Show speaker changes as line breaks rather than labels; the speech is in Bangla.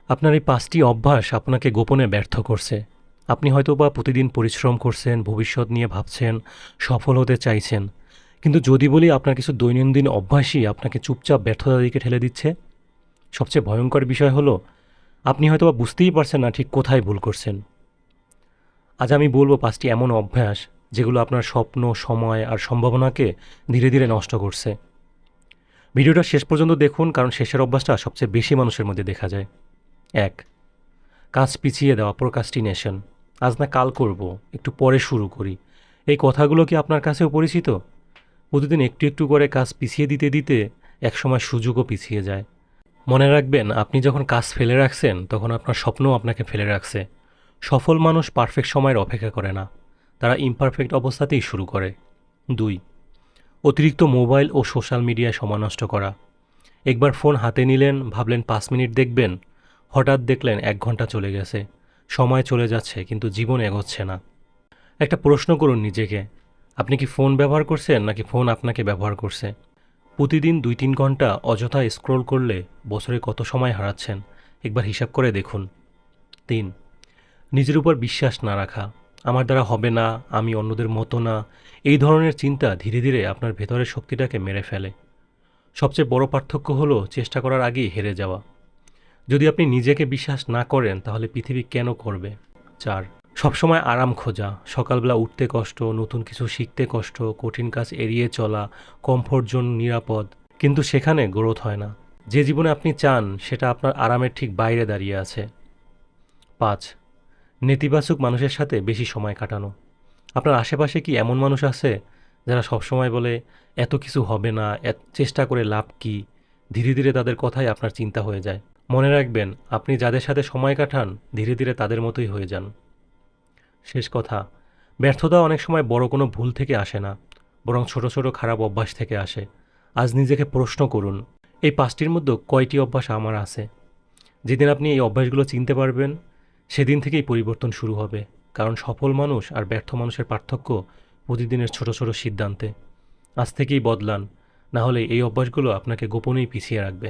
আপনার এই ৫টি অভ্যাস আপনাকে গোপনে ব্যর্থ করছে। আপনি হয়তোবা প্রতিদিন পরিশ্রম করছেন, ভবিষ্যৎ নিয়ে ভাবছেন, সফল হতে চাইছেন। কিন্তু যদি বলি আপনার কিছু দৈনন্দিন অভ্যাসই আপনাকে চুপচাপ ব্যর্থতার দিকে ঠেলে দিচ্ছে, সবচেয়ে ভয়ংকর বিষয় হলো আপনি হয়তোবা বুঝতেই পারছেন না ঠিক কোথায় ভুল করছেন। আজ আমি বলব ৫টি এমন অভ্যাস যেগুলো আপনার স্বপ্ন, সময় আর সম্ভাবনাকে ধীরে, ধীরে নষ্ট করছে। ভিডিওটা শেষ পর্যন্ত দেখুন কারণ শেষের অভ্যাসটা সবচেয়ে বেশি মানুষের মধ্যে দেখা যায়। ১. কাজ পিছিয়ে দেওয়া procrastination আজ না কাল করব, একটু পরে শুরু করি। এই কথাগুলো কি আপনার কাছেও পরিচিত? প্রতিদিন একটু, একটু করে কাজ পিছিয়ে দিতে, দিতে একসময় সুযোগও পিছিয়ে যায়। মনে রাখবেন আপনি যখন কাজ ফেলে রাখছেন তখন আপনার স্বপ্নও আপনাকে ফেলে রাখছে। সফল মানুষ পারফেক্ট সময়ের অপেক্ষা করে না। তারা ইমপারফেক্ট অবস্থাতেই শুরু করে। ২. অতিরিক্ত মোবাইল ও সোশ্যাল মিডিয়ায় সময় নষ্ট করা। একবার ফোন হাতে নিলেন, ভাবলেন ৫ মিনিট দেখবেন, হঠাৎ দেখলেন ১ ঘন্টা চলে গেছে। সময় চলে যাচ্ছে কিন্তু জীবন এগোচ্ছে না। একটা প্রশ্ন করুন নিজেকে, আপনি কি ফোন ব্যবহার করছেন নাকি ফোন আপনাকে ব্যবহার করছে? প্রতিদিন ২-৩ ঘন্টা অযথা স্ক্রল করলে বছরে কত সময় হারাচ্ছেন একবার হিসাব করে দেখুন। ৩. নিজের উপর বিশ্বাস না রাখা। আমার দ্বারা হবে না, আমি অন্যদের মতো না, এই ধরনের চিন্তা ধীরে ধীরে আপনার ভেতরের শক্তিটাকে মেরে ফেলে। সবচেয়ে বড় পার্থক্য হলো চেষ্টা করার আগেই হেরে যাওয়া। যদি আপনি নিজেকে বিশ্বাস না করেন তাহলে পৃথিবী কেন করবে? ৪. সবসময় আরাম খোঁজা, সকালবেলা উঠতে কষ্ট, নতুন কিছু শিখতে কষ্ট, কঠিন কাজ এড়িয়ে চলা, কমফোর্ট জোন নিরাপদ, কিন্তু সেখানে গ্রোথ হয় না। যে জীবনে আপনি চান সেটা আপনার আরামের ঠিক বাইরে দাঁড়িয়ে আছে। ৫. নেতিবাচক মানুষের সাথে বেশি সময় কাটানো। আপনার আশেপাশে কি এমন মানুষ আছে যারা সবসময় বলে এত কিছু হবে না, চেষ্টা করে লাভ কি? ধীরে ধীরে তাদের কথাই আপনার চিন্তা হয়ে যায়। মনে রাখবেন আপনি যাদের সাথে সময় কাটান ধীরে ধীরে তাদের মতোই হয়ে যান। শেষ কথা, ব্যর্থতা অনেক সময় বড় কোনো ভুল থেকে আসে না, বরং ছোট ছোট খারাপ অভ্যাস থেকে আসে। আজ নিজেকে প্রশ্ন করুন, এই ৫টির মধ্যে কয়টি অভ্যাস আমার আছে? যেদিন আপনি এই অভ্যাসগুলো চিনতে পারবেন সেদিন থেকেই পরিবর্তন শুরু হবে। কারণ সফল মানুষ আর ব্যর্থ মানুষের পার্থক্য প্রতিদিনের ছোট ছোট সিদ্ধান্তে। আজ থেকেই বদলান, না হলে এই অভ্যাসগুলো আপনাকে গোপনেই পিছিয়ে রাখবে।